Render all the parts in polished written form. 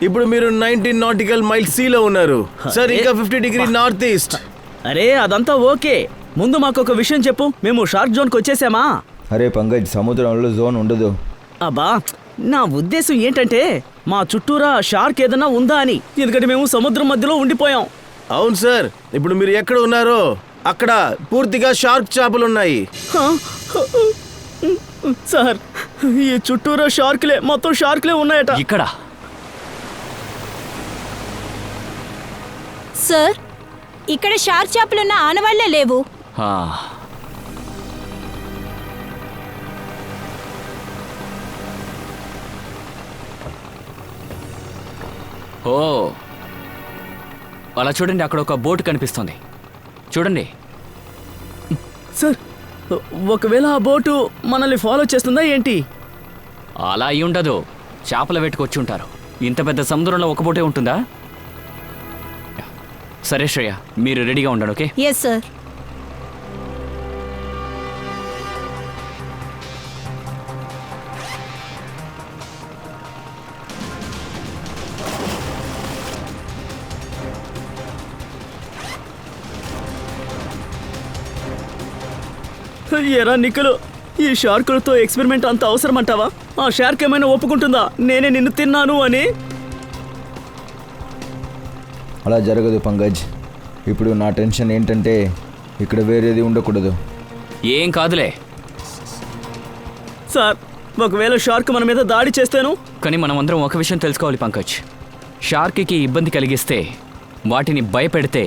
ఇప్పుడు మీరు 19 nautical mile సీలో ఉన్నారు సార్. ఇంకా 50 డిగ్రీ నార్త్ ఈస్ట్. అరే అదంతా ఓకే, ముందు మాకు ఒక విషయం చెప్పు. మేము షార్క్ జోన్కి వచ్చేసామా? అరే పంకజ్, సముద్రంలో జోన్ ఉండదు. అబ్బా, నా ఉద్దేశం ఏంటంటే మా చుట్టూరా షార్క్ ఏదన్నా ఉందా అని. ఎందుకంటే మేము సముద్రం మధ్యలో ఉండిపోయాం. అవును సార్, ఇప్పుడు మీరు ఎక్కడ ఉన్నారో అక్కడ పూర్తిగా షార్క్ చేపలు ఉన్నాయి. సార్, ఈ చుట్టూరా షార్క్లే, మొత్తం షార్క్లే ఉన్నాయట. ఇక్కడ సార్, ఇక్కడ షార్క్ చేపలున్న ఆనవాళ్లే లేవు. ఓ, అలా చూడండి, అక్కడ ఒక బోట్ కనిపిస్తుంది. చూడండి సార్, ఒకవేళ ఆ బోటు మనల్ని ఫాలో చేస్తుందా ఏంటి? అలా అయి ఉండదు, చేపల వేటకు వచ్చి ఉంటారు. ఇంత పెద్ద సముద్రంలో ఒక బోటే ఉంటుందా? సరే శ్రేయ, మీరు రెడీగా ఉండండి. ఓకే? Yes sir. ఎరా నిక్కులు, ఈ షార్కులతో ఎక్స్పెరిమెంట్ అంత అవసరం అంటావా? ఆ షార్క్ ఏమైనా ఒప్పుకుంటుందా నేనే నిన్ను తిన్నాను అని? అలా జరగదు పంకజ్. ఇప్పుడు నా టెన్షన్ ఏంటంటే ఇక్కడ వేరేది ఉండకూడదు. ఏం కాదులే సార్, ఒకవేళ షార్క్ మన మీద దాడి చేస్తాను. కానీ మనం అందరం ఒక విషయం తెలుసుకోవాలి పంకజ్. షార్క్కి ఇబ్బంది కలిగిస్తే, వాటిని భయపెడితే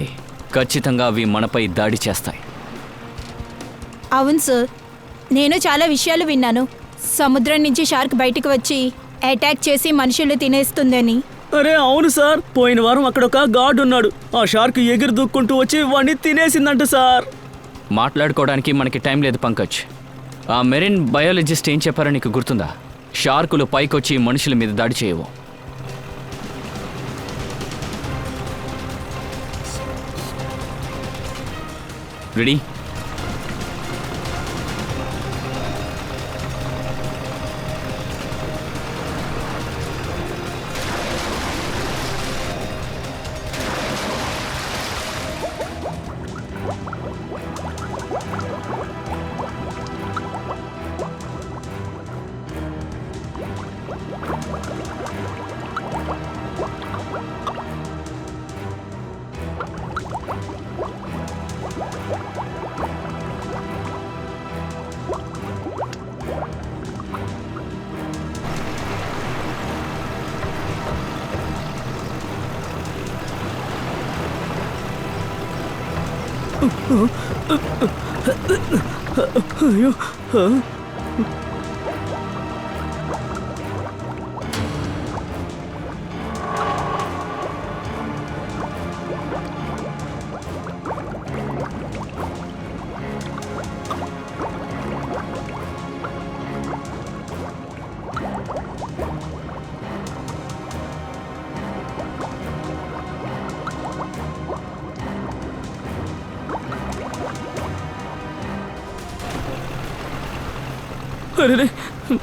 ఖచ్చితంగా అవి మనపై దాడి చేస్తాయి. అవును సార్, నేను చాలా విషయాలు విన్నాను. సముద్రం నుంచి షార్క్ బయటకు వచ్చి అటాక్ చేసి మనుషులు తినేస్తుందని. అరే అవును సార్, పోయిన వారం అక్కడ ఒక గార్డ్ ఉన్నాడు. ఆ షార్క్ ఎగిరి దూక్కుంటూ వచ్చి వాడిని తినేసిందంట సార్. మాట్లాడుకోవడానికి మనకి టైం లేదు పంకజ్. ఆ మెరైన్ బయాలజిస్ట్ ఏం చెప్పారో నీకు గుర్తుందా? షార్కులు పైకొచ్చి మనుషుల మీద దాడి చేయవు. రెడీ? అయ్యో, అరే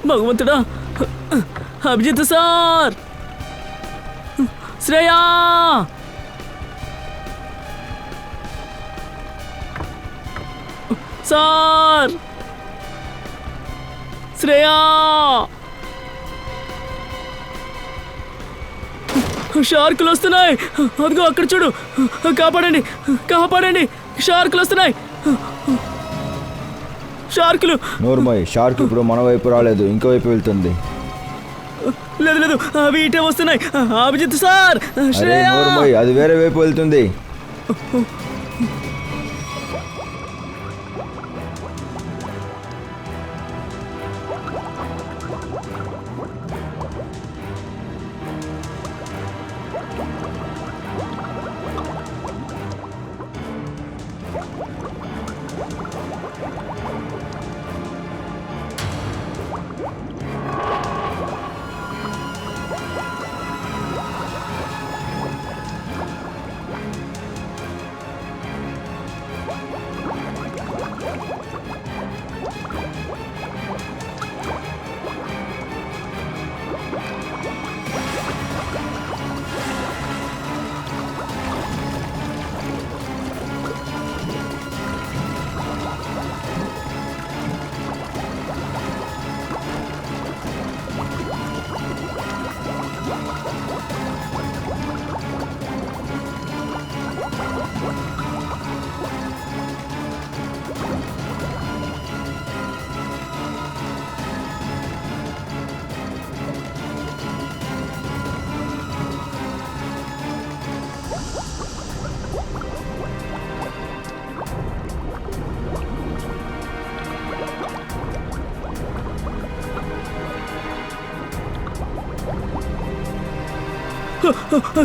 భగవంతుడా! అభిజిత్ సార్, శ్రేయా, సార్, శ్రేయా, షార్కులు వస్తున్నాయి. అదిగో అక్కడ చూడు, కాపాడండి, కాపాడండి, షార్కులు వస్తున్నాయి. షార్కులు. నోర్మోయ్, షార్క్ ఇప్పుడు మన వైపు రాలేదు, ఇంకో వైపు వెళ్తుంది. లేదు లేదు, అవి ఇటే వస్తున్నాయి. అభిజిత్ సార్, శ్రేయా. నోర్మోయ్, అది వేరే వైపు వెళ్తుంది.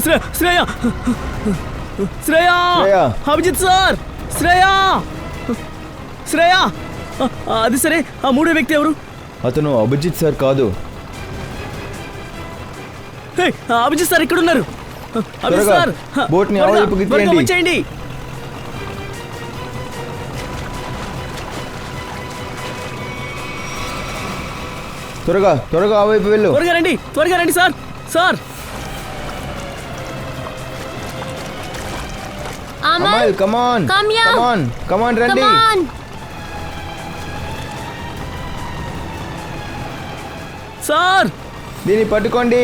శ్రేయ శ్రేయ శ్రేయ శ్రేయ. అభిజిత్ సార్ శ్రేయ శ్రేయ అది సరే ఆ మూడో వ్యక్తి ఎవరు? అతను అభిజిత్ సార్ కాదు. హే, అభిజిత్ సార్ ఇక్కడ ఉన్నారు. అభిజిత్ త్వరగా సార్ బోట్ని ఆ త్వరగా, వైపుకి త్వరగా తీయండి. వచ్చేయండి. త్వరగా త్వరగా ఆ వైపు వెళ్ళు. త్వరగా రండి సార్ సార్. అమల్ కమాన్ కమాన్ రండి. సార్ దీన్ని పట్టుకోండి.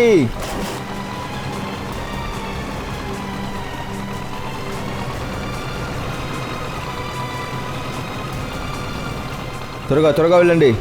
త్వరగా త్వరగా వెళ్ళండి.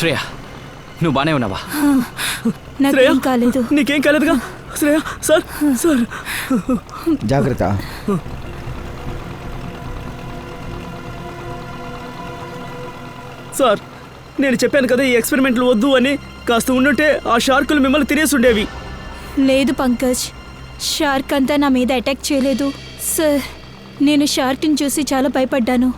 శ్రేయ, నువ్వు బానే ఉన్నావా? నాకేం కాలేదు. నీకేం కాలేదుగా శ్రేయ? సార్ సార్ జాగ్రత్త. సార్ నేను చెప్పాను కదా ఈ ఎక్స్పెరిమెంట్లు వద్దు అని. కాస్త ఉండుంటే ఆ షార్కులు మిమ్మల్ని తినేసి ఉండేవి. లేదు పంకజ్, షార్క్ అంతా నా మీద అటాక్ చేయలేదు సార్. నేను షార్క్ని చూసి చాలా భయపడ్డాను.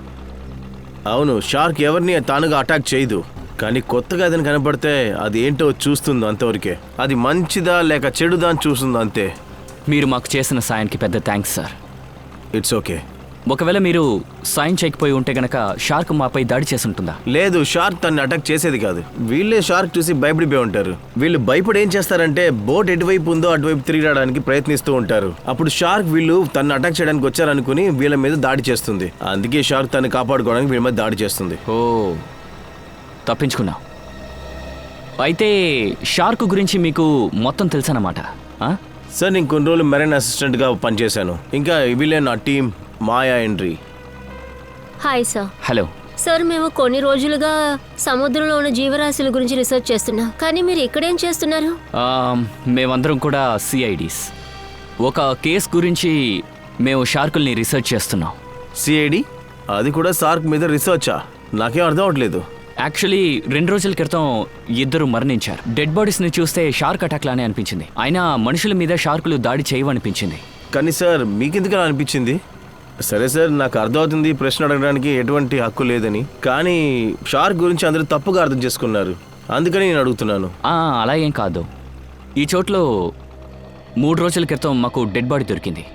అవును, షార్క్ ఎవరిని తానుగా అటాక్ చేయదు, కానీ కొత్తగా ఏదైనా కనపడితే అది ఏంటో చూస్తుంది అంతవరకే. అది మంచిదా లేక చెడుదా అని చూస్తుంది అంతే. మీరు మాకు చేసిన సాయానికి పెద్ద థ్యాంక్స్ సార్. It's okay. ఒకవేళ మీరు సాయం చేయకపోయి ఉంటే గనక షార్క్ మాపై దాడి చేసి ఉంటుందా? లేదు, షార్క్ తన్ని అటాక్ చేసేది కాదు. వీళ్ళే షార్క్ చూసి భయపడిపోయి ఉంటారు. వీళ్ళు భయపడి ఏం చేస్తారంటే బోట్ ఎటువైపు ఉందో అటువైపు తిరగడానికి ప్రయత్నిస్తూ ఉంటారు. అప్పుడు షార్క్ వీళ్ళు తను అటాక్ చేయడానికి వచ్చారనుకుని వీళ్ళ మీద దాడి చేస్తుంది. అందుకే షార్క్ తను కాపాడుకోవడానికి వీళ్ళ మీద దాడి చేస్తుంది. ఓ, తప్పించుకున్నావు. అయితే షార్క్ గురించి మీకు మొత్తం తెలుసన్నమాట. సార్, నేను కొన్ని రోజులు మెరైన్ అసిస్టెంట్గా పనిచేశాను. ఇంకా వీళ్ళే నా టీం, మాయా ఎండ్రీ. Hi sir. హలో సార్, మేము కొన్ని రోజులుగా సముద్రంలో ఉన్న జీవరాశుల గురించి రీసెర్చ్ చేస్తున్నాం. కానీ మీరు ఇక్కడేం చేస్తున్నారు? మేమందరం కూడా సిఐడీస్. ఒక కేస్ గురించి మేము షార్కుల్ని రీసెర్చ్ చేస్తున్నాం. సిఐడి? అది కూడా షార్క్ మీద రీసెర్చా? నాకేం అర్థం అవట్లేదు. యాక్చువల్లీ 2 రోజుల క్రితం 2 మరణించారు. డెడ్ బాడీస్ని చూస్తే షార్క్ అటాక్ లానే అనిపించింది. అయినా మనుషుల మీద షార్కులు దాడి చేయవనిపించింది. కానీ సార్, మీకెందుకు అలా అనిపించింది? సరే సార్, నాకు అర్థమవుతుంది ప్రశ్న అడగడానికి ఎటువంటి హక్కు లేదని. కానీ షార్క్ గురించి అందరూ తప్పుగా అర్థం చేసుకున్నారు, అందుకని నేను అడుగుతున్నాను. అలా ఏం కాదు. ఈ చోట్లో 3 రోజుల క్రితం మాకు డెడ్ బాడీ దొరికింది.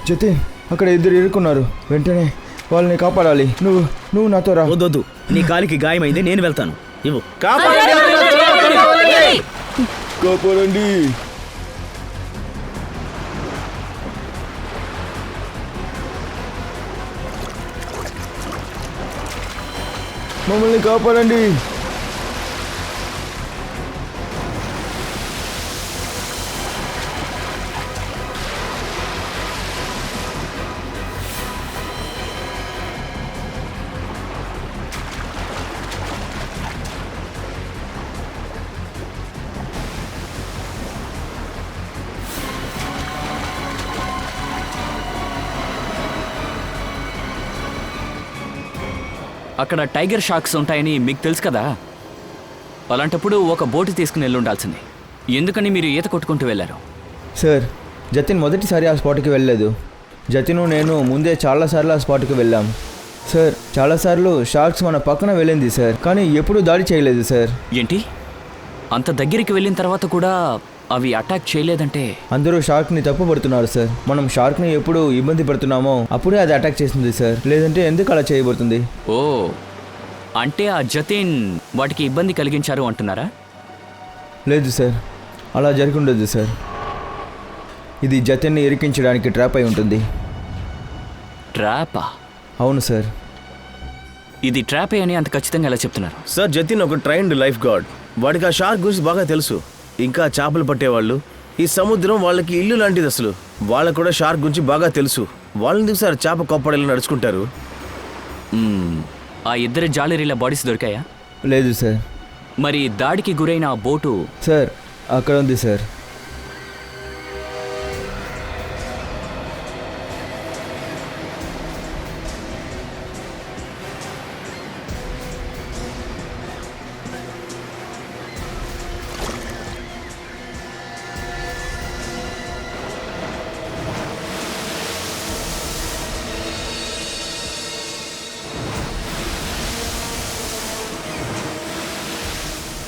జతిన్, అక్కడ 2 ఇరుక్కున్నారు. వెంటనే వాళ్ళని కాపాడాలి. నువ్వు నాతో రా. వద్దొద్దు, నీ కాలికి గాయమైంది, నేను వెళ్తాను. ఇవ్వు. కాపాడండి. మమ్మల్ని కాపాడండి. అక్కడ టైగర్ షార్క్స్ ఉంటాయని మీకు తెలుసు కదా. అలాంటప్పుడు ఒక బోటు తీసుకుని వెళ్ళి ఉండాల్సింది. ఎందుకని మీరు ఈత కొట్టుకుంటూ వెళ్ళారు? సార్, జతిన్ మొదటిసారి ఆ స్పాట్కి వెళ్ళలేదు. జతిను నేను ముందే చాలాసార్లు ఆ స్పాట్కి వెళ్ళాం సార్. చాలాసార్లు షార్క్స్ మన పక్కన వెళ్ళింది సార్, కానీ ఎప్పుడూ దాడి చేయలేదు సార్. ఏంటి, అంత దగ్గరికి వెళ్ళిన తర్వాత కూడా అవి అటాక్ చేయలేదంటే? అందరూ షార్క్ని తప్పు పడుతున్నారు సార్. మనం షార్క్ని ఎప్పుడు ఇబ్బంది పడుతున్నామో అప్పుడే అది అటాక్ చేస్తుంది సార్, లేదంటే ఎందుకు అలా చేయబడుతుంది? ఓ, అంటే ఆ జతిన్ వాటికి ఇబ్బంది కలిగించారు అంటున్నారా? లేదు సార్, అలా జరిగి ఉండదు సార్. ఇది జతిన్ని ఇరికించడానికి ట్రాప్ అయి ఉంటుంది. ట్రాపా? అవును సార్. ఇది ట్రాపే అని అంత ఖచ్చితంగా ఎలా చెప్తున్నారు? సార్, జతిన్ ఒక ట్రైన్డ్ లైఫ్ గార్డ్. వాడికి ఆ షార్క్ గురించి బాగా తెలుసు. ఇంకా చేపలు పట్టేవాళ్ళు, ఈ సముద్రం వాళ్ళకి ఇల్లు లాంటిది. అసలు వాళ్ళకు కూడా షార్క్ గురించి బాగా తెలుసు. వాళ్ళని సార్ చేప కొప్పడేలా నడుచుకుంటారు. ఆ ఇద్దరు జాలరీల బాడీస్ దొరికాయా? లేదు సార్. మరి దాడికి గురైన ఆ బోటు? సార్, అక్కడ ఉంది సార్.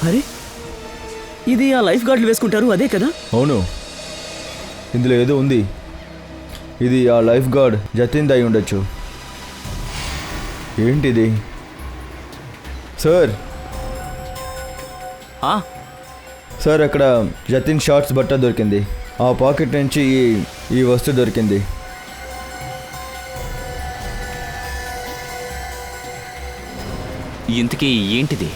అరే, ఇది ఆ లైఫ్ గార్డులు వేసుకుంటారు అదే కదా? అవును, ఇందులో ఏదో ఉంది. ఇది ఆ లైఫ్ గార్డ్ జతిన్ అయి ఉండొచ్చు. ఏంటిది సార్? సార్, అక్కడ జతిన్ షార్ట్స్ బట్ట దొరికింది. ఆ పాకెట్ నుంచి ఈ వస్తువు దొరికింది. ఇంతకీ ఏంటిది?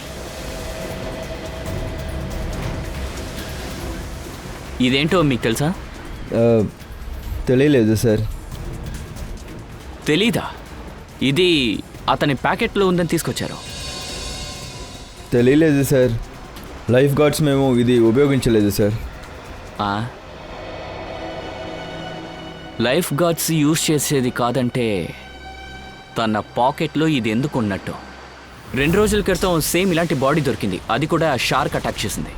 ఇదేంటో మీకు తెలుసా? తెలియలేదు సార్. తెలీదా? ఇది అతని ప్యాకెట్లో ఉందని తీసుకొచ్చారు. తెలియలేదు సార్. లైఫ్ గార్డ్స్ మేము ఇది ఉపయోగించలేదు సార్. లైఫ్ గార్డ్స్ యూజ్ చేసేది కాదంటే తన పాకెట్లో ఇది ఎందుకు ఉన్నట్టు? 2 రోజుల క్రితం సేమ్ ఇలాంటి బాడీ దొరికింది. అది కూడా షార్క్ అటాక్ చేసింది.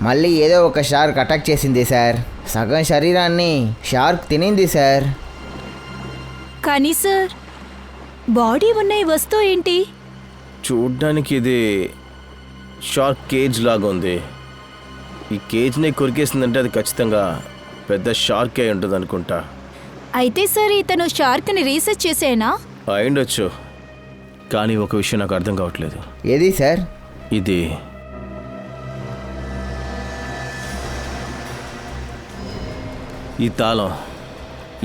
మళ్ళీ ఏదో ఒక షార్క్ అటాక్ చేసింది సార్. సగం శరీరాన్ని షార్క్ తినింది సార్. కానీ సార్, బాడీ ఉన్న ఈ వస్తువు ఏంటి? చూడ్డానికి ఇది షార్క్ కేజ్ లాగా ఉంది. ఈ కేజ్ని కొరికేసిందంటే అది ఖచ్చితంగా పెద్ద షార్క్ అయి ఉంటుంది అనుకుంటా. అయితే సార్, ఇతను షార్క్ని రీసెర్చ్ చేసేనా? అయిండొచ్చు, కానీ ఒక విషయం నాకు అర్థం కావట్లేదు. ఏది సార్? ఇది ఈ తాళం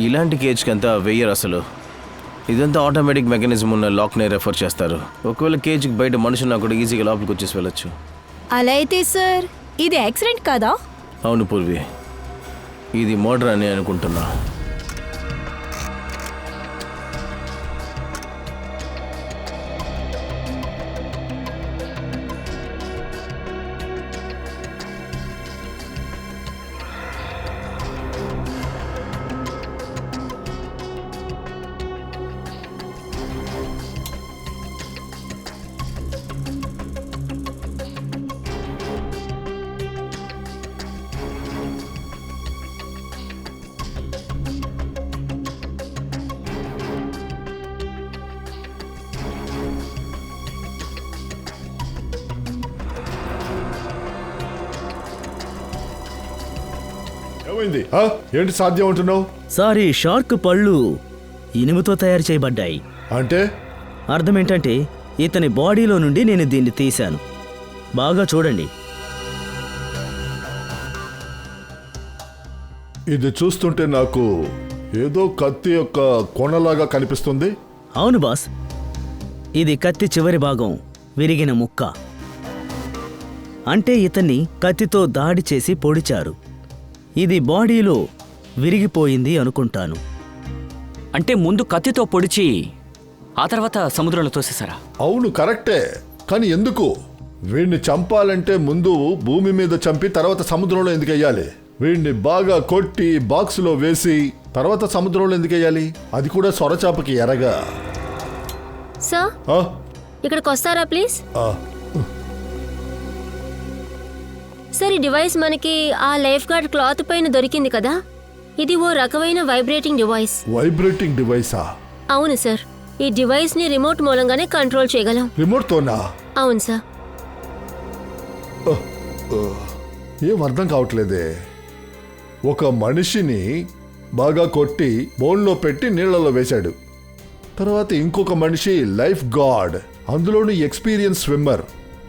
ఇలాంటి కేజ్కి అంతా వెయ్యరు అసలు. ఇదంతా ఆటోమేటిక్ మెకానిజం ఉన్న లాక్నే రెఫర్ చేస్తారు. ఒకవేళ కేజ్కి బయట మనుషులు కూడా ఈజీగా లోపలికి వచ్చేసి వెళ్ళొచ్చు. అలా అయితే సార్, ఇది యాక్సిడెంట్ కాదా? అవును పూర్వి, ఇది మర్డర్ అని అనుకుంటున్నా. ఏమైంది? ఏంటి సాధ్యం అంటున్నావు? సార్, ఈ షార్క్ పళ్ళు ఇనుముతో తయారు చేయబడ్డాయి. అంటే అర్థం ఏంటంటే, ఇతని బాడీలో నుండి నేను దీన్ని తీశాను. బాగా చూడండి. ఇది చూస్తుంటే నాకు ఏదో కత్తి యొక్క కొనలాగా కనిపిస్తుంది. అవును బాస్, ఇది కత్తి చివరి భాగం విరిగిన ముక్క. అంటే ఇతన్ని కత్తితో దాడి చేసి పొడిచారు. ఇది బాడీలో విరిగిపోయింది అనుకుంటాను. అంటే ముందు కత్తితో పొడిచి ఆ తర్వాత సముద్రంలో తోసేశారా? అవును, కరెక్టే. కానీ ఎందుకు? వీడిని చంపాలంటే ముందు భూమి మీద చంపి తర్వాత సముద్రంలో ఎందుకు వెయ్యాలి? వీడిని బాగా కొట్టి బాక్సులో వేసి తర్వాత సముద్రంలో ఎందుకు వేయాలి? అది కూడా సొరచాపకి ఎరగా. సార్ ఆ? ఇక్కడికి వస్తారా ప్లీజ్? ఆ. సార్ ఈ డివైస్ మనకి ఆ లైఫ్ గార్డ్ క్లాత్ పైన దొరికింది కదా, ఇది ఓ రకమైన వైబ్రేటింగ్ డివైస్. వైబ్రేటింగ్ డివైసా? అవును సార్, ఈ డివైస్ ని రిమోట్ మూలంగానే కంట్రోల్ చేయగలం. రిమోట్తోనా? అవును సార్. ఏం అర్థం కావట్లేదే. ఒక మనిషిని బాగా కొట్టి బోన్లో పెట్టి నీళ్లలో వేశాడు. తర్వాత ఇంకొక మనిషి లైఫ్ గార్డ్, అందులోని ఎక్స్పీరియన్స్ స్విమ్మర్,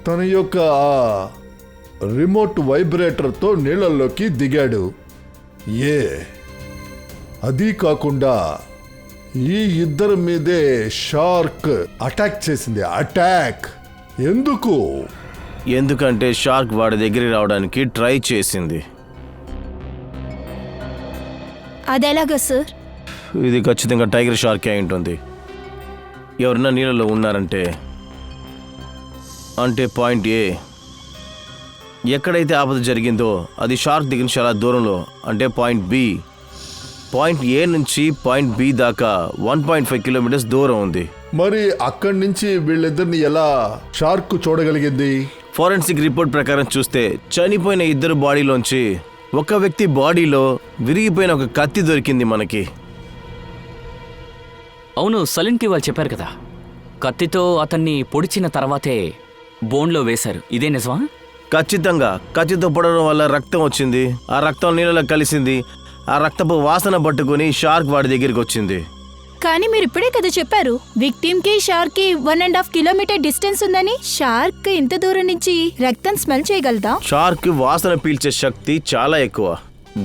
తన యొక్క ఆ రిమోట్ వైబ్రేటర్తో నీళ్లలోకి దిగాడు. అది కాకుండా ఈ ఇద్దరి మీదే షార్క్ అటాక్ చేసింది. అటాక్ ఎందుకు? ఎందుకంటే షార్క్ వాడి దగ్గరికి రావడానికి ట్రై చేసింది. అదెలాగా సార్? ఇది ఖచ్చితంగా టైగర్ షార్క్ అయి ఉంటుంది. ఎవరన్నా నీళ్ళలో ఉన్నారంటే అంటే పాయింట్ ఏ ఎక్కడైతే ఆపద జరిగిందో అది షార్క్ దగ్గర చాలా దూరంలో, అంటే పాయింట్ బి. పాయింట్ ఏ నుంచి పాయింట్ బి దాకా 1.5 కిలోమీటర్స్ దూరం ఉంది. మరి అక్కడి నుంచి వీళ్ళిద్దరిని ఎలా షార్క్ చూడగలిగింది? ఫోరెన్సిక్ రిపోర్ట్ ప్రకారం చూస్తే చనిపోయిన ఇద్దరు బాడీలోంచి ఒక వ్యక్తి బాడీలో విరిగిపోయిన ఒక కత్తి దొరికింది మనకి. అవును, సలీన్కి వాళ్ళు చెప్పారు కదా, కత్తితో అతన్ని పొడిచిన తర్వాతే బోన్లో వేశారు. ఇదే నిజమా? ఖచ్చితంగా కత్తితో పొడవడం వల్ల రక్తం వచ్చింది. ఆ రక్తం నీళ్ళలో కలిసింది. ఆ రక్తపు వాసన పట్టుకుని షార్క్ వాడి దగ్గరికి వచ్చింది. కానీ మీరు ఇప్పుడే కదా చెప్పారు విక్టిమ్ కి షార్క్ కి 1.5 కిలోమీటర్ డిస్టెన్స్ ఉందని. షార్క్ ఇంత దూరం నుంచి రక్తం స్మెల్ చేయగలదా? షార్క్ వాసన పీల్చే శక్తి చాలా ఎక్కువ.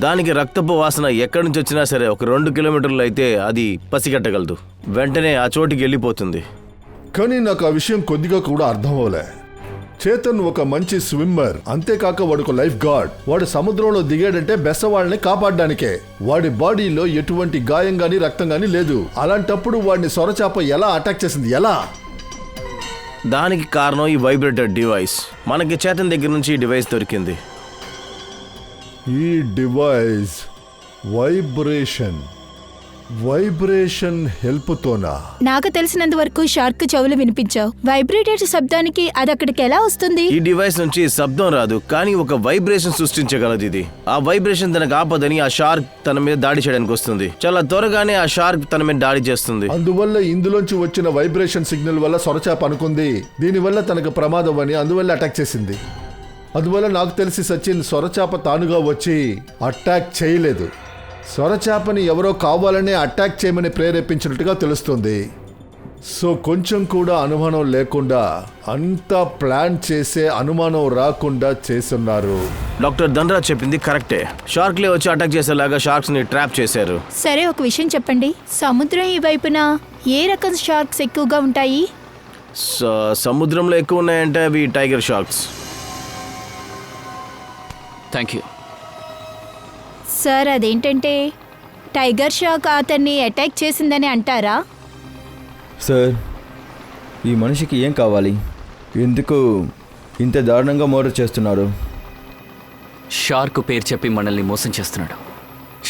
దానికి రక్తపు వాసన ఎక్కడి నుంచి వచ్చినా సరే ఒక 2 కిలోమీటర్లు అయితే అది పసిగట్టగలదు. వెంటనే ఆ చోటికి వెళ్ళిపోతుంది. కానీ నాకు ఆ విషయం కొద్దిగా కూడా అర్థం అవ్వలే. చేతన్ ఒక మంచి స్విమ్మర్, అంతేకాక వాడు ఒక లైఫ్ గార్డ్. వాడు సముద్రంలో దిగాడంటే బెస్సవాళ్ళని కాపాడడానికే. వాడి బాడీలో ఎటువంటి గాయం గానీ రక్తం గానీ లేదు. అలాంటప్పుడు వాడిని సొరచాప ఎలా అటాక్ చేసింది? ఎలా? దానికి కారణం ఈ వైబ్రేటర్ డివైస్. మనకి చేతన్ దగ్గర నుంచి ఈ డివైస్ దొరికింది. ఈ డివైస్ వైబ్రేషన్ హెల్ప్తోనా? నాకు తెలిసినంత వరకు షార్క్ చెవులు వినిపించావు. వైబ్రేటర్ శబ్దానికి అది అక్కడికి ఎలా వస్తుంది? ఈ డివైస్ నుంచి శబ్దం రాదు, కానీ ఒక వైబ్రేషన్ సృష్టించగలదు ఇది. ఆ వైబ్రేషన్ తనకు ఆపదని ఆ షార్క్ తన మీద దాడి చేయడానికి వస్తుంది. చాలా త్వరగానే ఆ షార్క్ తన మీద దాడి చేస్తుంది. అందువల్ల ఇందులోంచి వచ్చిన వైబ్రేషన్ సిగ్నల్ వల్ల సొరచాప అనుకుంది దీనివల్ల తనకు ప్రమాదం అని, అందువల్ల అటాక్ చేసింది. అందువల్ల నాకు తెలిసి సచిన్ సొరచాప తానుగా వచ్చి అటాక్ చేయలేదు. సొరచాపని ఎవరో కావాలనే అటాక్ చేయమని ప్రేరేపించినట్టుగా తెలుస్తుంది. సో కొంచెం కూడా అనుమానం లేకుండా అంతా ప్లాన్ చేసే, అనుమానం రాకుండా చేస్తున్నారు. డాక్టర్ ధనరాజ్ చెప్పింది కరెక్టే. షార్క్లే వచ్చి అటాక్ చేసేలాగా షార్క్స్ ని ట్రాప్ చేశారు. సరే, ఒక విషయం చెప్పండి. సముద్రం ఈ వైపున ఏ రకం షార్క్స్ ఎక్కువగా ఉంటాయి? సముద్రంలో ఎక్కువ ఉన్నాయంటే అవి tiger sharks. Thank you sir. అదేంటంటే టైగర్ షార్క్ అతన్ని అటాక్ చేసిందని అంటారా? సార్, ఈ మనిషికి ఏం కావాలి? ఎందుకు ఇంత దారుణంగా మర్డర్ చేస్తున్నారు? షార్క్ పేరు చెప్పి మనల్ని మోసం చేస్తున్నాడు.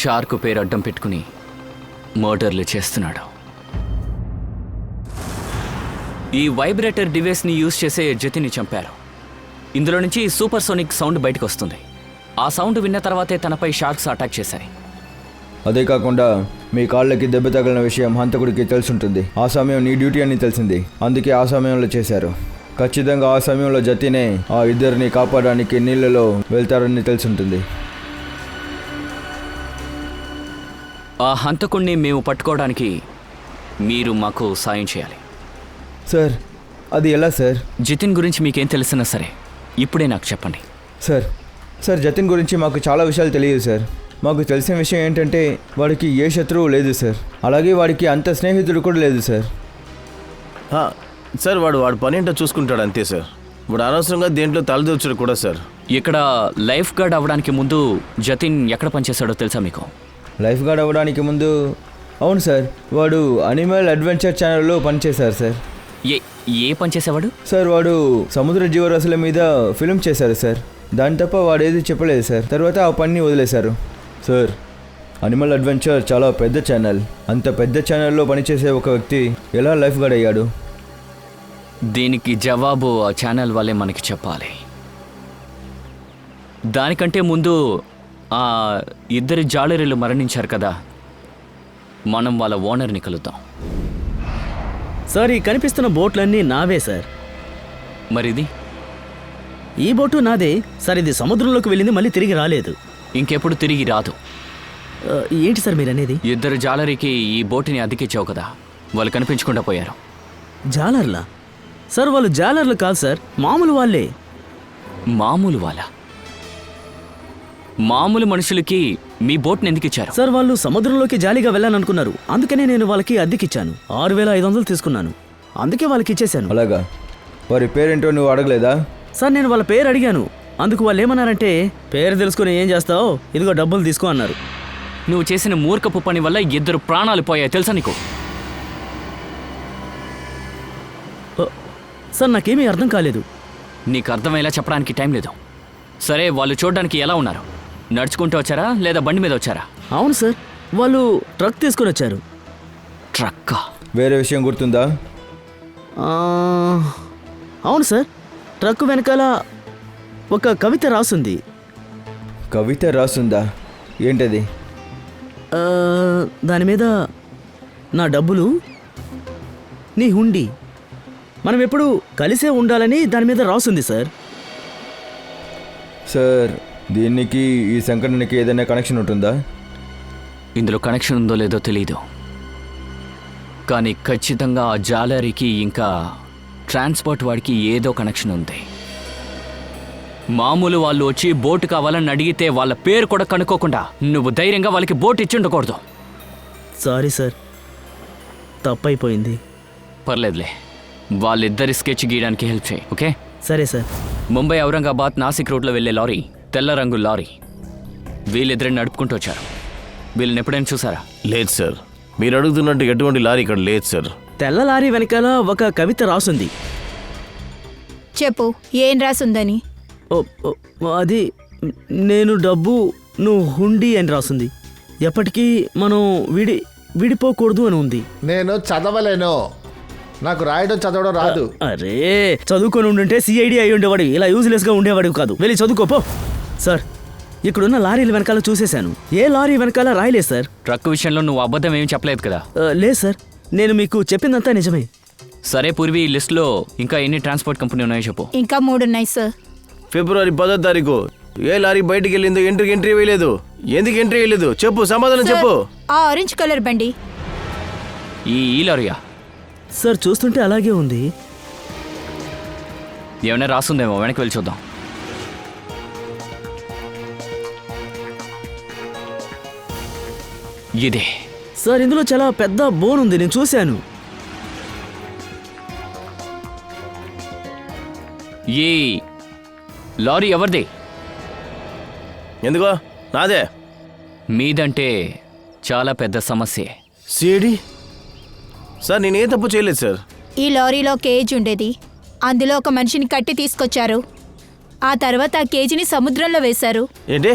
షార్క్ పేరు అడ్డం పెట్టుకుని మర్డర్లు చేస్తున్నాడు. ఈ వైబ్రేటర్ డివైస్ని యూజ్ చేసే జతిని చంపారు. ఇందులో నుంచి సూపర్ సోనిక్ సౌండ్ బయటకు వస్తుంది. ఆ సౌండ్ విన్న తర్వాతే తనపై షార్క్స్ అటాక్ చేశాయి. అదే కాకుండా మీ కాళ్ళకి దెబ్బ తగిలిన విషయం హంతకుడికి తెలుసుంటుంది. ఆ సమయం నీ డ్యూటీ అని తెలిసింది, అందుకే ఆ సమయంలో చేశారు. ఖచ్చితంగా ఆ సమయంలో జతినే ఆ ఇద్దరిని కాపాడడానికి నీళ్ళలో వెళ్తారని తెలుసుంటుంది. ఆ హంతకుణ్ణి మేము పట్టుకోవడానికి మీరు మాకు సాయం చేయాలి. సార్, అది ఎలా సార్? జతిన్ గురించి మీకేం తెలిసినా సరే ఇప్పుడే నాకు చెప్పండి. సార్ జతిన్ గురించి మాకు చాలా విషయాలు తెలియదు సార్. మాకు తెలిసిన విషయం ఏంటంటే వాడికి ఏ శత్రువు లేదు సార్. అలాగే వాడికి అంత స్నేహితుడు కూడా లేదు సార్. సార్ వాడు పని ఏంటో చూసుకుంటాడు అంతే సార్. వాడు అనవసరంగా దేంట్లో తలదూర్చడు కూడా సార్. ఇక్కడ లైఫ్ గార్డ్ అవ్వడానికి ముందు జతిన్ ఎక్కడ పనిచేశాడో తెలుసా మీకు? లైఫ్ గార్డ్ అవ్వడానికి ముందు? అవును సార్, వాడు అనిమల్ అడ్వెంచర్ ఛానల్లో పనిచేశారు సార్. ఏ పని చేసేవాడు? సార్ వాడు సముద్ర జీవరాశుల మీద ఫిల్మ్ చేశారు సార్. దాని తప్ప వాడు ఏది చెప్పలేదు సార్. తర్వాత ఆ పని వదిలేశారు సార్. అనిమల్ అడ్వెంచర్ చాలా పెద్ద ఛానల్. అంత పెద్ద ఛానల్లో పనిచేసే ఒక వ్యక్తి ఎలా లైఫ్ గార్డ్ అయ్యాడు? దీనికి జవాబు ఆ ఛానల్ వాళ్ళే మనకి చెప్పాలి. దానికంటే ముందు ఆ ఇద్దరి జాలరీలు మరణించారు కదా, మనం వాళ్ళ ఓనర్ని కలుద్దాం. సార్, ఈ కనిపిస్తున్న బోట్లన్నీ నావే సార్. మరిది ఈ బోటు నాదే సార్. ఇది సముద్రంలోకి వెళ్ళింది, మళ్ళీ తిరిగి రాలేదు. ఇంకెప్పుడు తిరిగి రాదు. ఏంటి సార్ మీరు అనేది? ఇద్దరు జాలరీకి ఈ బోటుని అద్దెకిచ్చావు కదా, వాళ్ళు కనిపించకుండా పోయారు. జాలర్లా? సార్ వాళ్ళు జాలర్లు కాదు సార్, మామూలు వాళ్ళే. మామూలు వాళ్ళ? మామూలు మనుషులకి మీ బోట్ని ఎందుకు ఇచ్చారు? సార్ వాళ్ళు సముద్రంలోకి జాలీగా వెళ్ళాలనుకున్నారు, అందుకనే నేను వాళ్ళకి అద్దెకిచ్చాను. 6500 తీసుకున్నాను, అందుకే వాళ్ళకి ఇచ్చేశాను. అలాగా? వారి పేరేంటో నువ్వు అడగలేదా? సార్ నేను వాళ్ళ పేరు అడిగాను, అందుకు వాళ్ళు ఏమన్నారంటే పేరు తెలుసుకుని ఏం చేస్తావు, ఇదిగో డబ్బులు తీసుకో అన్నారు. నువ్వు చేసిన మూర్ఖపు పని వల్ల 2 ప్రాణాలు పోయాయి తెలుసా నీకు? సార్ నాకేమీ అర్థం కాలేదు. నీకు అర్థమయ్యేలా చెప్పడానికి టైం లేదు. సరే, వాళ్ళు చూడడానికి ఎలా ఉన్నారు? నడుచుకుంటూ వచ్చారా లేదా బండి మీద వచ్చారా? అవును సార్, వాళ్ళు ట్రక్ తీసుకొని వచ్చారు. ట్రక్కా? వేరే విషయం గుర్తుందా? అవును సార్, ట్రక్ వెనకాల ఒక కవిత రాసుంది. కవిత రాసుందా? ఏంటది? దాని మీద నా డబ్బులు నీ హుండీ, మనం ఎప్పుడు కలిసే ఉండాలని దాని మీద రాసుంది సార్. సార్, దీనికి ఈ సంఘటనకి ఏదైనా కనెక్షన్ ఉంటుందా? ఇందులో కనెక్షన్ ఉందో లేదో తెలీదు, కానీ ఖచ్చితంగా ఆ జాలరీకి ఇంకా ట్రాన్స్పోర్ట్ వాడికి ఏదో కనెక్షన్ ఉంది. మామూలు వాళ్ళు వచ్చి బోటు కావాలని అడిగితే వాళ్ళ పేరు కూడా కనుక్కోకుండా నువ్వు ధైర్యంగా వాళ్ళకి బోట్ ఇచ్చి ఉండకూడదు. సారీ సార్, తప్పైపోయింది. పర్లేదులే, వాళ్ళిద్దరి స్కెచ్ గీయడానికి హెల్ప్ చేయి, ఓకే? సరే సార్. ముంబై ఔరంగాబాద్ నాసిక్ రోడ్లో వెళ్ళే లారీ, తెల్ల రంగు లారీ. వీళ్ళిద్దరిని నడుపుకుంటూ వచ్చారు. వీళ్ళని ఎప్పుడైనా చూసారా? లేదు సార్, మీరు అడుగుతున్నట్టు ఎటువంటి లారీ ఇక్కడ లేదు సార్. తెల్ల లారీ వెనకాల ఒక కవిత రాసుంది. చెప్పు, ఏం రాసుందని? అది నేను డబ్బు, నువ్వు హుండీ అని రాసుంది. ఎప్పటికీ మనం విడిపోకూడదు అని ఉంది. నేను చదవలేను, నాకు రాయడం చదవడం రాదు. అరే, చదువుకొని ఉండుంటే సిఐడి అయి ఉండేవాడు, ఇలా యూజ్లెస్గా ఉండేవాడు కాదు. వెళ్ళి చదువుకోపో. సార్, ఇక్కడున్న లారీల వెనకాల చూసేశాను, ఏ లారీ వెనకాల రాయలేదు సార్. ట్రక్ విషయంలో నువ్వు అబద్ధం ఏమీ చెప్పలేదు కదా? లేదు సార్, నేను మీకు చెప్పిందంతా నిజమే. సరే పూర్వి, ఈ లిస్టులో ఇంకా ఎన్ని ట్రాన్స్పోర్ట్ కంపెనీ ఉన్నాయో చెప్పు. ఇంకా 3 ఉన్నాయి సార్. ఫిబ్రవరి 10వ తారీఖు ఏ లారీ బయటికి వెళ్ళిందో ఎంట్రీ వేయలేదు. ఎందుకు ఎంట్రీ వేయలేదు చెప్పు, సమాధానం చెప్పు. ఆ ఆరెంజ్ కలర్ బండి. ఈ లారీయా? సార్ చూస్తుంటే అలాగే ఉంది. ఏమైనా రాస్తుందేమో, వెనక్కి వెళ్ళి చూద్దాం. ఇదే సార్, ఇందులో చాలా పెద్ద బోన్ ఉంది, నేను చూశాను. ఈ లారీ ఎవరిది? ఎందుకో నాదే. మీదంటే చాలా పెద్ద సమస్యే. సిఐడి సార్, నేనే తప్పు చేయలేదు సార్. ఈ లారీలో కేజ్ ఉండేది, అందులో ఒక మనిషిని కట్టి తీసుకొచ్చారు. ఆ తర్వాత ఆ కేజీని సముద్రంలో వేశారు. ఏంటి?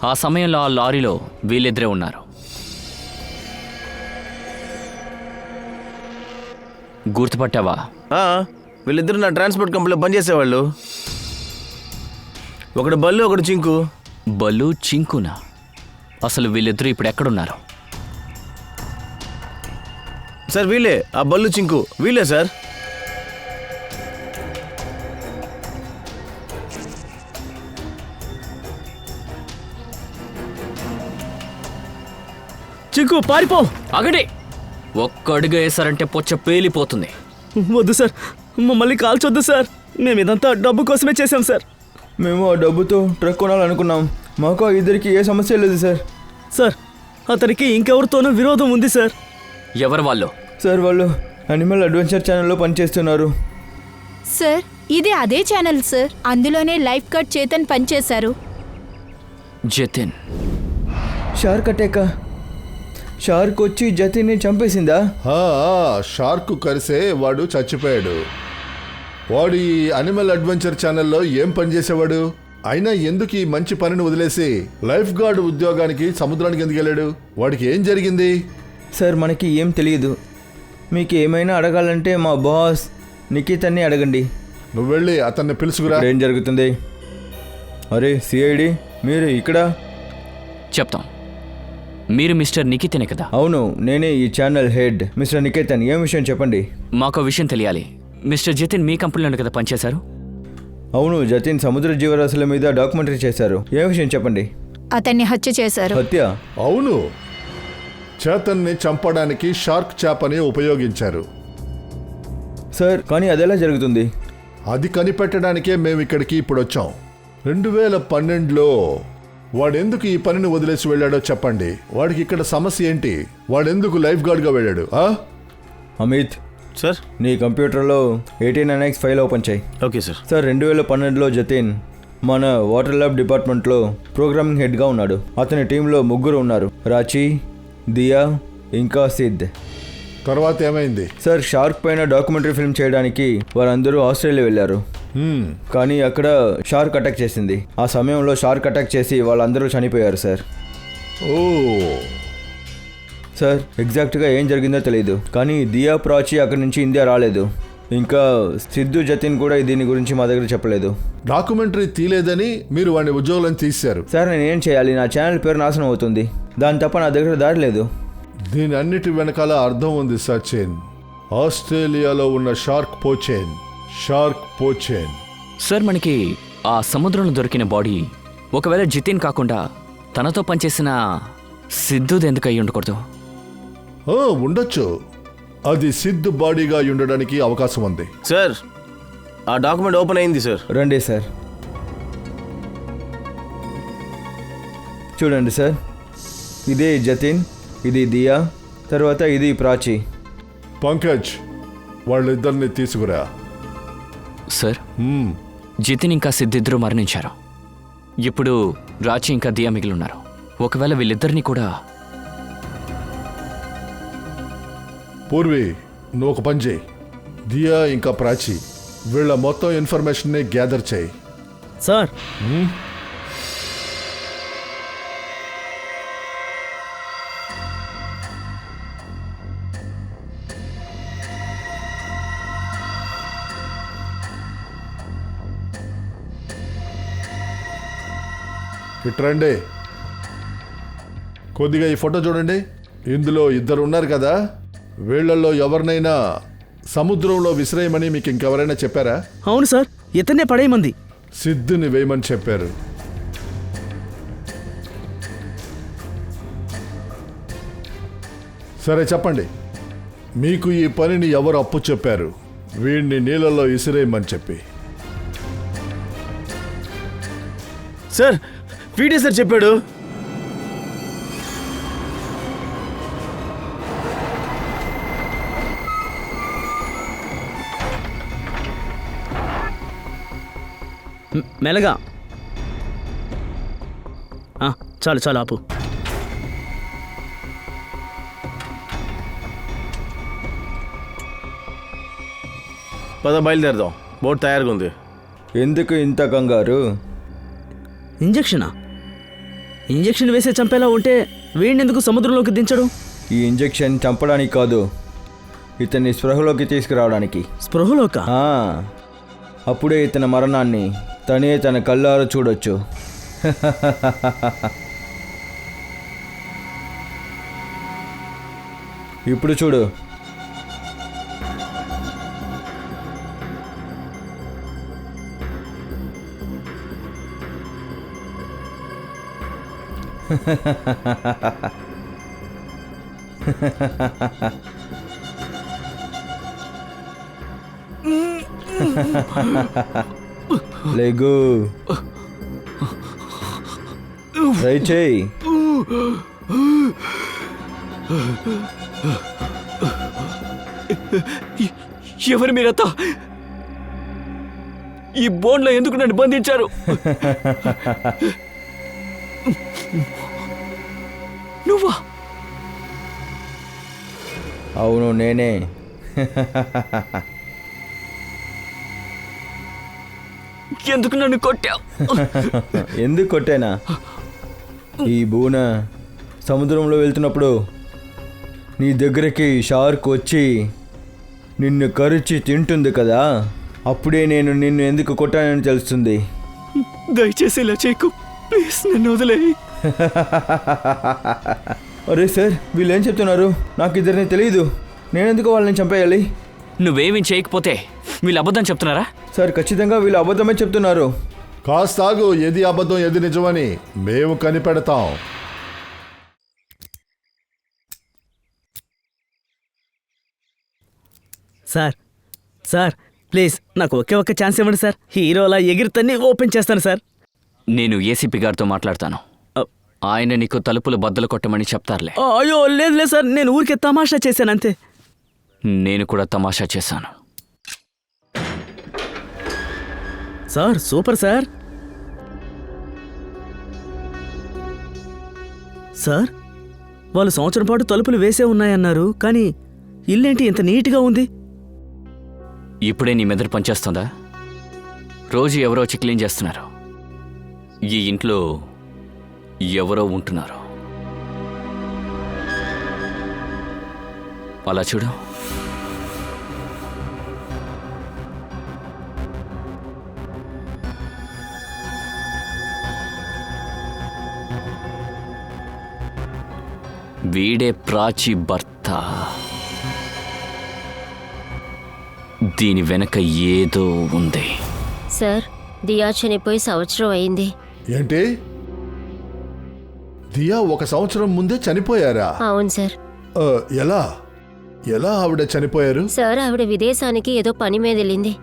ఆ సమయంలో ఆ లారీలో వీళ్ళిద్దరే ఉన్నారు. గుర్తుపట్టావా? వీళ్ళిద్దరు నా ట్రాన్స్పోర్ట్ కంపెనీలో పనిచేసేవాళ్ళు. ఒకడు బల్లు, ఒకడు చింకు. బల్లు, చింకునా? అసలు వీళ్ళిద్దరూ ఇప్పుడు ఎక్కడున్నారు? సార్ వీళ్ళే, ఆ బల్లు చింకు వీళ్ళే సార్. చింకు పారిపో. ఆగండి, ఒక్క అడుగు వేశారంటే పొచ్చ పేలిపోతుంది. వద్దు సార్, మమ్మల్ని కాల్చొద్దు సార్, మేము ఇదంతా డబ్బు కోసమే చేశాం సార్. మేము ఆ డబ్బుతో ట్రక్ కొనాలనుకున్నాం, మాకు ఆ ఇద్దరికి ఏ సమస్య లేదు సార్. సార్, అతనికి ఇంకెవరితోనూ విరోధం ఉంది సార్. ఎవరు వాళ్ళు? సార్, వాళ్ళు అనిమల్ అడ్వెంచర్ ఛానల్లో పనిచేస్తున్నారు. సార్, ఇది అదే ఛానల్ సార్, అందులోనే లైఫ్ గార్డ్ చేతన్ పనిచేశారు. జతిన్? షార్క్ అటాకా? షార్క్ వచ్చి జతిన్ని చంపేసిందా? షార్క్ కరిసే వాడు చచ్చిపోయాడు. వాడు ఈ అనిమల్ అడ్వెంచర్ ఛానల్లో ఏం పనిచేసేవాడు? అయినా ఎందుకు ఈ మంచి పనిని వదిలేసి లైఫ్ గార్డ్ ఉద్యోగానికి సముద్రానికి ఎందుకు వెళ్ళాడు? వాడికి ఏం జరిగింది? సార్ మనకి ఏం తెలియదు. మీకు ఏమైనా అడగాలంటే మా బాస్ నిఖితన్ని అడగండి. నువ్వు వెళ్ళి అతన్ని పిలుచుకురా. ఏం జరుగుతుంది? అరే సిఐడి, మీరు ఇక్కడ? చెప్తాం. మీరు మిస్టర్ నిఖితనే కదా? అవును, నేనే ఈ ఛానల్ హెడ్ మిస్టర్ నికేతన్. ఏం విషయం చెప్పండి. మాకు విషయం తెలియాలి. మిస్టర్ జతిన్ మీ కంపెనీలోనే కదా పనిచేశారు? అవును, జతిన్ సముద్ర జీవరాశుల మీద డాక్యుమెంటరీ చేశారు. ఏ విషయం చెప్పండి. అతన్ని హత్య చేశారు. హత్య? అవును, చేతన్ని చంపడానికి షార్క్ చేపని ఉపయోగించారు. సార్ కానీ అదెలా జరుగుతుంది? అది కనిపెట్టడానికే మేము ఇక్కడికి ఇప్పుడు వచ్చాం. 2012లో వాడెందుకు ఈ పనిని వదిలేసి వెళ్ళాడో చెప్పండి. వాడికి ఇక్కడ సమస్య ఏంటి? వాడెందుకు లైఫ్ గార్డ్గా వెళ్ళాడు? అమిత్ సార్. నీ కంప్యూటర్లో 18NX ఫైల్ ఓపెన్ చేయి. Okay sir. సార్ 2012లో జతిన్ మన వాటర్ ల్యాబ్ డిపార్ట్మెంట్లో ప్రోగ్రామింగ్ హెడ్గా ఉన్నాడు. అతని టీంలో 3 ఉన్నారు, రాచి, దియా, ఇంకా సిద్. తర్వాత ఏమైంది? సార్ షార్క్ పైన డాక్యుమెంటరీ ఫిల్మ్ చేయడానికి వారందరూ ఆస్ట్రేలియా వెళ్ళారు. కానీ అక్కడ షార్క్ అటాక్ చేసింది. ఆ సమయంలో షార్క్ అటాక్ చేసి వాళ్ళందరూ చనిపోయారు సార్. ఓ సార్ ఎగ్జాక్ట్గా ఏం జరిగిందో తెలియదు, కానీ దియా, ప్రాచి అక్కడి నుంచి ఇండియా రాలేదు. ఇంకా సిద్ధు, జతిన్ కూడా దీని గురించి మా దగ్గర చెప్పలేదు. డాక్యుమెంటరీ తీలేదని మీరు వాడిని ఉద్యోగులను తీశారు. సార్ నేను ఏం చేయాలి? నా ఛానల్ పేరు నాశనం అవుతుంది. దాని తప్ప నా దగ్గర దారి లేదు. దీని అన్నిటి వెనకాల అర్థం ఉంది సచిన్. ఆస్ట్రేలియాలో ఉన్న షార్క్ పోచేన్. సార్ మనకి ఆ సముద్రంలో దొరికిన బాడీ ఒకవేళ జితిన్ కాకుండా తనతో పనిచేసిన సిద్ధుది ఎందుకు అయ్యి ఉండకూడదు? ఉండొచ్చు. అది సిద్ధు బాడీగా ఉండడానికి అవకాశం ఉంది. సార్ ఆ డాక్యుమెంట్ ఓపెన్ అయింది సార్. రండి సార్, చూడండి సార్. ఇదే జతిన్, ఇది దియా, తర్వాత ఇది ప్రాచి. పంకజ్, వాళ్ళిద్దరిని తీసుకురా. సార్ జితిన్ ఇంకా సిద్ధిద్దరూ మరణించారు. ఇప్పుడు రాచి ఇంకా దియా మిగిలి ఉన్నారు. ఒకవేళ వీళ్ళిద్దరినీ కూడా... పూర్వి, నువ్వు ఒక పని చేయి. దియా ఇంకా ప్రాచి వీళ్ళ మొత్తం ఇన్ఫర్మేషన్ని గ్యాదర్ చేయి. సార్ ఇట్రండి, కొద్దిగా ఈ ఫోటో చూడండి. ఇందులో 2 ఉన్నారు కదా. వీళ్ళల్లో ఎవరినైనా సముద్రంలో విసిరేయమని మీకు ఇంకెవరైనా చెప్పారా? అవును సార్, ఇతన్నే పడేయమంది. సిద్ధుని వేయమని చెప్పారు. సరే చెప్పండి, మీకు ఈ పనిని ఎవరు అప్పు చెప్పారు? వీడిని నీళ్ళలో విసిరేయమని చెప్పి. సార్ వీడే సార్ చెప్పాడు. మెల్లగా. చాలు చాలు ఆపు. పద బయలుదేరదాం, బోట్ తయారుగా ఉంది. ఎందుకు ఇంత కంగారు? ఇంజెక్షనా? ఇంజెక్షన్ వేసే చంపేలా ఉంటే వీడిని ఎందుకు సముద్రంలోకి దించడు? ఈ ఇంజెక్షన్ చంపడానికి కాదు, ఇతన్ని స్పృహలోకి తీసుకురావడానికి. స్పృహలోక? అప్పుడే ఇతని మరణాన్ని తనే తన కళ్ళారా చూడొచ్చు. ఇప్పుడు చూడు. లేగు, ట్రై చేయి. ఎవరు మీరంతా? ఈ బోన్లో ఎందుకు నన్ను బంధించారు? నువ్వా? అవును నేనే. ఎందుకు నన్ను కొట్టావు? ఎందుకు కొట్టానా? ఈ బూన సముద్రంలో వెళ్తున్నప్పుడు నీ దగ్గరికి షార్క్ వచ్చి నిన్ను కరిచి తింటుంది కదా, అప్పుడే నేను నిన్ను ఎందుకు కొట్టానని తెలుస్తుంది. దయచేసి ఇలా చేయకు ప్లీజ్, నన్ను వదిలేయి. అరే సార్, వీళ్ళు ఏం చెప్తున్నారు? నాకు ఇద్దరిని తెలియదు. నేనెందుకు వాళ్ళని చంపేయాలి? నువ్వేమీ చేయకపోతే వీళ్ళు అబద్ధం చెప్తున్నారా? సార్, ఖచ్చితంగా వీళ్ళు అబద్ధమే చెప్తున్నారు. కాస్త ఆగు, ఏది అబద్ధం ఏది నిజమని మేము కనిపెడతాం. సార్ సార్ ప్లీజ్ నాకు ఒకే ఒక్క ఛాన్స్ ఇవ్వండి సార్. హీరోలా ఎగిరితన్ని ఓపెన్ చేస్తాను సార్. నేను ఏసీపీ గారితో మాట్లాడతాను. ఆయన నీకు తలుపులు బద్దలు కొట్టమని చెప్తారులే. అయ్యో లేదు లేదు సార్, నేను ఊరికే తమాషా చేశాను అంతే. నేను కూడా తమాషా చేశాను. Sir super sir. సార్ వాళ్ళు సంవత్సరం పాటు తలుపులు వేసే ఉన్నాయన్నారు, కానీ ఇల్లేంటి ఇంత నీట్గా ఉంది? ఇప్పుడే నీ మెదడు పనిచేస్తుందా? రోజు ఎవరో వచ్చి క్లీన్ చేస్తున్నారు. ఈ ఇంట్లో ఎవరో ఉంటున్నారు. అలా చూడు. వీడే ప్రాచి భర్త. దీని వెనక ఏదో ఉంది. సార్, దియా చనిపోయి సంవత్సరం అయింది. ఏంటి, దియా 1 సంవత్సరం ముందే చనిపోయారా? అవును సార్. ఎలా ఎలా ఆవిడ చనిపోయారు? సార్, ఆవిడ విదేశానికి ఏదో పని మీద వెళ్ళింది.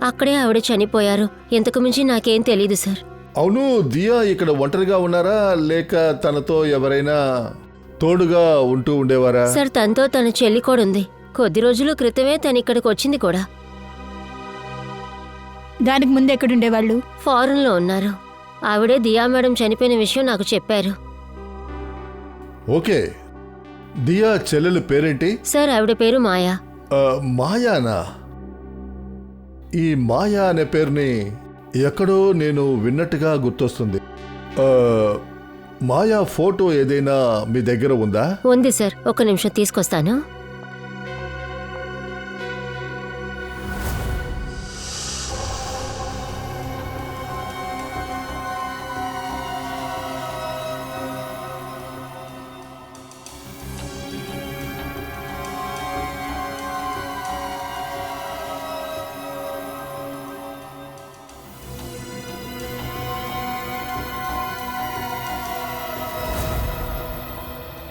అక్కడే ఆవిడ చనిపోయారు. ఇంతకు మించి నాకేం తెలీదు సార్. అవును, దియా ఇక్కడ ఒంటరిగా ఉన్నారా లేక తనతో ఎవరైనా తోడుగా ఉంటూ ఉండేవారా? సార్, తనతో తన చెల్లి కూడా ఉంది. కొద్ది రోజుల క్రితమే తను ఇక్కడికి వచ్చింది కూడా. దానికి ముందు ఎక్కడుండేవాళ్ళు? ఫారెన్లో ఉన్నారు. ఆవిడే దియా మేడం చనిపోయిన విషయం నాకు చెప్పారు. ఓకే, దియా చెల్లెలు పేరేంటి? సార్, ఆవిడ పేరు మాయా. మాయానా? ఈ మాయా అనే పేరుని ఎక్కడో నేను విన్నట్టుగా గుర్తొస్తుంది. మాయా ఫోటో ఏదైనా మీ దగ్గర ఉందా? ఉంది సార్, ఒక్క నిమిషం తీసుకొస్తాను.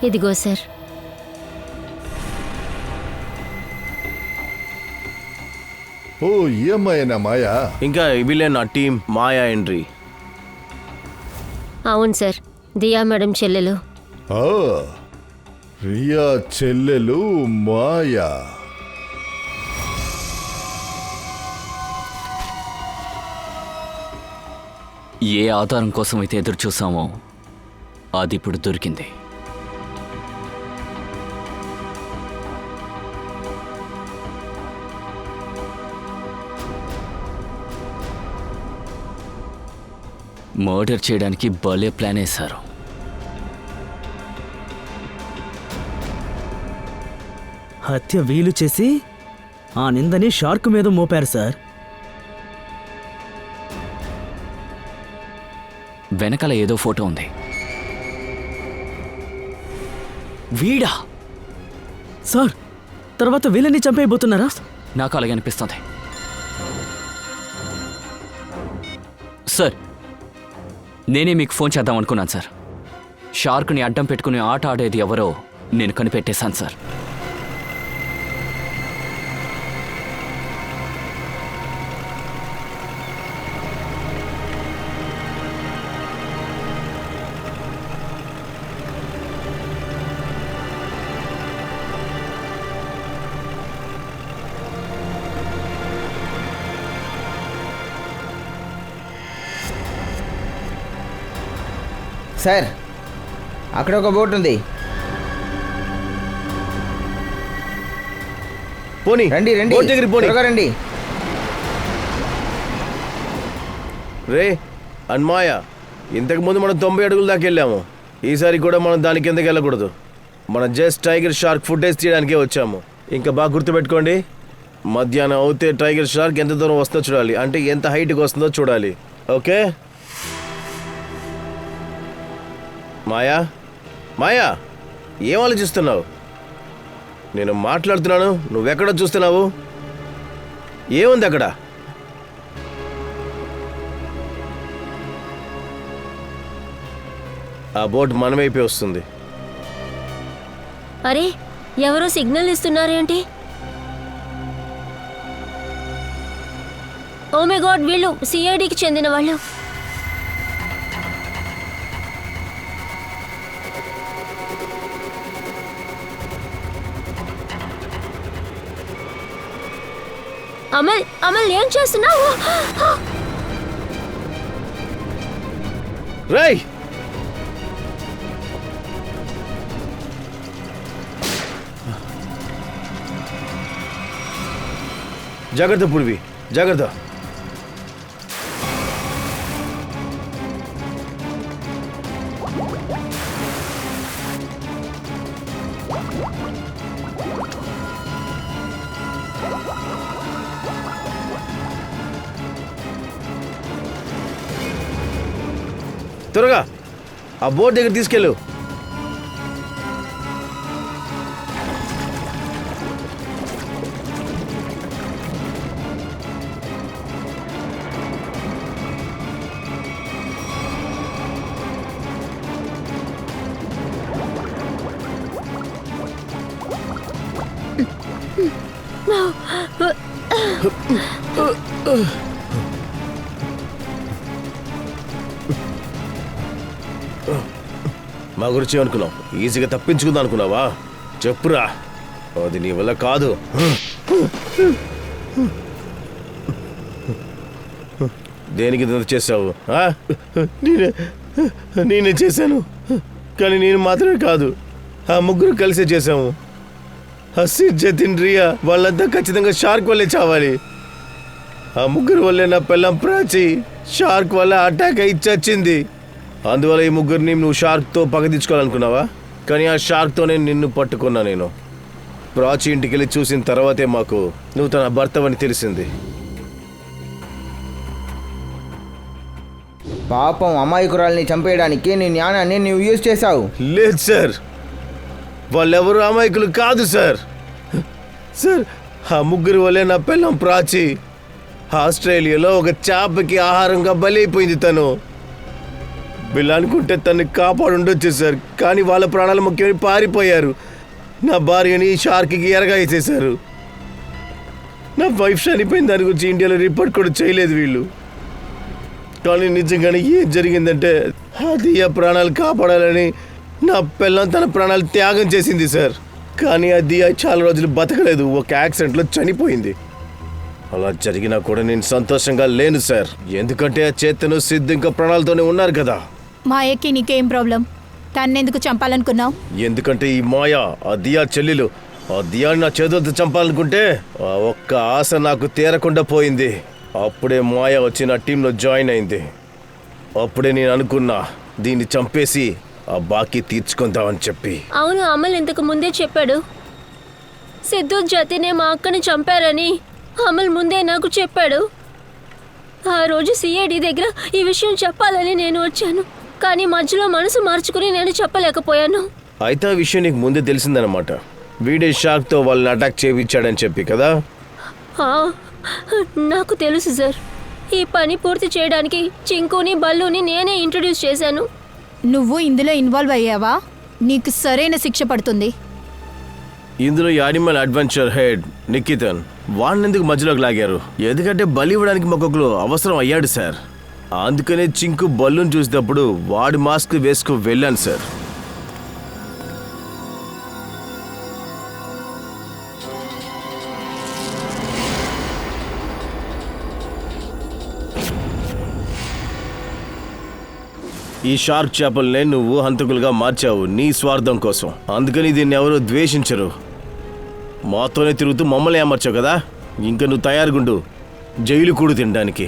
ఇదిగో సార్. ఓ, ఈ అమ్మాయినా మాయా? ఇంకా వీళ్ళే నా టీం మాయా ఎంట్రీ. అవును సార్, దియా మేడం చెల్లెలు. రియా చెల్లెలు మాయా. ఏ ఆధారం కోసం అయితే ఎదురు చూసామో అది ఇప్పుడు దొరికింది. మర్డర్ చేయడానికి భలే ప్లాన్ వేశారు. హత్య వీలు చేసి ఆ నిందని షార్క్ మీద మోపారు సార్. వెనకాల ఏదో ఫోటో ఉంది. వీడా? సార్, తర్వాత వీళ్ళని చంపేయబోతున్నారా? నాకు అలాగే అనిపిస్తుంది. సార్, నేనే మీకు ఫోన్ చేద్దాం అనుకున్నాను సార్. షార్క్ని అడ్డం పెట్టుకుని ఆట ఆడేది ఎవరో నేను కనిపెట్టేశాను సార్. సార్, అక్కడ ఒక బోట్ ఉంది. పోనీ రండి రండి, బోట్ దగ్గరికి పోనీ. త్వరగా రండి. రే అన్మాయ, ఇంతకుముందు మనం 90 అడుగుల దాకా వెళ్ళాము. ఈసారి కూడా మనం దాని కిందకి వెళ్ళకూడదు. మనం జస్ట్ టైగర్ షార్క్ ఫుటేజ్ తీయడానికే వచ్చాము. ఇంకా బాగా గుర్తుపెట్టుకోండి, మధ్యాహ్నం అవుతే టైగర్ షార్క్ ఎంత దూరం వస్తుందో చూడాలి, అంటే ఎంత హైట్కి వస్తుందో చూడాలి. ఓకే మాయా? మాయా, ఏం ఆలోచిస్తున్నావు? నేను మాట్లాడుతున్నాను, నువ్వెక్కడో చూస్తున్నావు. ఏముంది అక్కడ? ఆ బోట్ మన వైపే వస్తుంది. అరే ఎవరో సిగ్నల్ ఇస్తున్నారేంటి? ఓ మై గాడ్, వీళ్ళు సిఐడికి చెందిన వాళ్ళు. అమల్, అమల్ ఏం చేస్తున్నావు? రేయ్, జాగ్రత్త పూర్వి, జాగ్రత్త. త్వరగా ఆ బోట్ దగ్గర తీసుకెళ్ళు. మా గురించి అనుకున్నావు? ఈజీగా తప్పించుకుందాం అనుకున్నావా? చెప్పురా, అది నీ వల్ల కాదు. దేనికి ఇంత చేసావు? నేనే చేశాను, కానీ నేను మాత్రమే కాదు, ఆ ముగ్గురు కలిసే చేశాము. హసీద్, జతిన్, రియా వాళ్ళంతా ఖచ్చితంగా షార్క్ వల్లే చావాలి. ఆ ముగ్గురు వల్లే నా పిల్లం ప్రాచి షార్క్ వల్ల అటాక్ అయి చచ్చింది. అందువల్ల ఈ ముగ్గురిని నువ్వు షార్క్తో పగ తీర్చుకోవాలనుకున్నావా? కానీ ఆ షార్క్తోనే నిన్ను పట్టుకున్నా. నేను ప్రాచి ఇంటికి వెళ్ళి చూసిన తర్వాతే మాకు నువ్వు తన భర్తవని తెలిసింది. పాపం అమాయకురాల్ని చంపేయడానికి నీ జ్ఞానాన్ని నువ్వు యూజ్ చేశావు. లేదు సార్, వాళ్ళెవరు అమాయకులు కాదు సార్. సార్, ఆ ముగ్గురు వల్లే నా పిల్లం ప్రాచి ఆస్ట్రేలియాలో ఒక చేపకి ఆహారంగా బలైపోయింది. తను వీళ్ళనుకుంటే తనని కాపాడుండొచ్చు సార్, కానీ వాళ్ళ ప్రాణాలు ముఖ్యమని పారిపోయారు. నా భార్యని షార్క్కి ఎరగా వేసేశారు. నా వైఫ్ చనిపోయిన దాని గురించి ఇండియాలో రిపోర్ట్ కూడా చేయలేదు వీళ్ళు. కానీ నిజంగానే ఏం జరిగిందంటే, అది ఆ ప్రాణాలు కాపాడాలని నా పిల్లం తన ప్రాణాలు త్యాగం చేసింది సార్. కానీ అది చాలా రోజులు బతకలేదు, ఒక యాక్సిడెంట్లో చనిపోయింది. అలా జరిగినా కూడా నేను సంతోషంగా లేను సార్, ఎందుకంటే ఆ చేతను సిద్ధు ఇంకా ప్రాణాలతోనే ఉన్నారు కదా. మాయకి నీకేం ప్రాబ్లం? తన్నెందుకు చంపాలనుకున్నావు? ఎందుకంటే ఈ మాయ ఆ దియా చెల్లెలు, ఆ దియాని నా చేతులతో చంపాలనుకుంటే ఆ ఒక్క ఆశ నాకు తీరకుండా పోయింది. అప్పుడే మాయ వచ్చి నా టీంలో జాయిన్ అయింది. అప్పుడే నేను అనుకున్నా, దీన్ని చంపేసి ఆ బాకీ తీర్చుకుందామని చెప్పి. అవును, అమల్ ఇంతకు ముందే చెప్పాడు. సిద్ధు, జతినే మా అక్కని చంపారని అమల్ ముందే నాకు చెప్పాడు. ఆ రోజు సిఐడి దగ్గర ఈ విషయం చెప్పాలని నేను వచ్చాను, కానీ మధ్యలో మనసు మార్చుకుని నేను చెప్పలేకపోయాను. అయితే ఆ విషయం నీకు ముందే తెలిసిందనమాట. వీడే షార్క్తో వాళ్ళని అటాక్ చేయించాడని చెప్పి కదా? నాకు తెలుసు సార్. ఈ పని పూర్తి చేయడానికి చింకుని, బల్లుని నేనే ఇంట్రడ్యూస్ చేశాను. నువ్వు ఇందులో ఇన్వాల్వ్ అయ్యావా? నీకు సరైన శిక్ష పడుతుంది. ఇందులో యానిమల్ అడ్వెంచర్ హెడ్ నిఖితన్ వాడిని ఎందుకు మధ్యలోకి లాగారు? ఎందుకంటే బలి ఇవ్వడానికి మొక్కలు అవసరం అయ్యాడు సార్. అందుకనే చింకు బల్లును చూసినప్పుడు వాడి మాస్క్ వేసుకు వెళ్ళాను సార్. ఈ షార్క్ చేపల్నే నువ్వు హంతకులుగా మార్చావు నీ స్వార్థం కోసం. అందుకని దీన్ని ఎవరు ద్వేషించరు. మాతోనే తిరుగుతూ మమ్మల్ని ఏమర్చావు కదా. ఇంకా నువ్వు తయారుగుండు జైలు కూడు తినడానికి.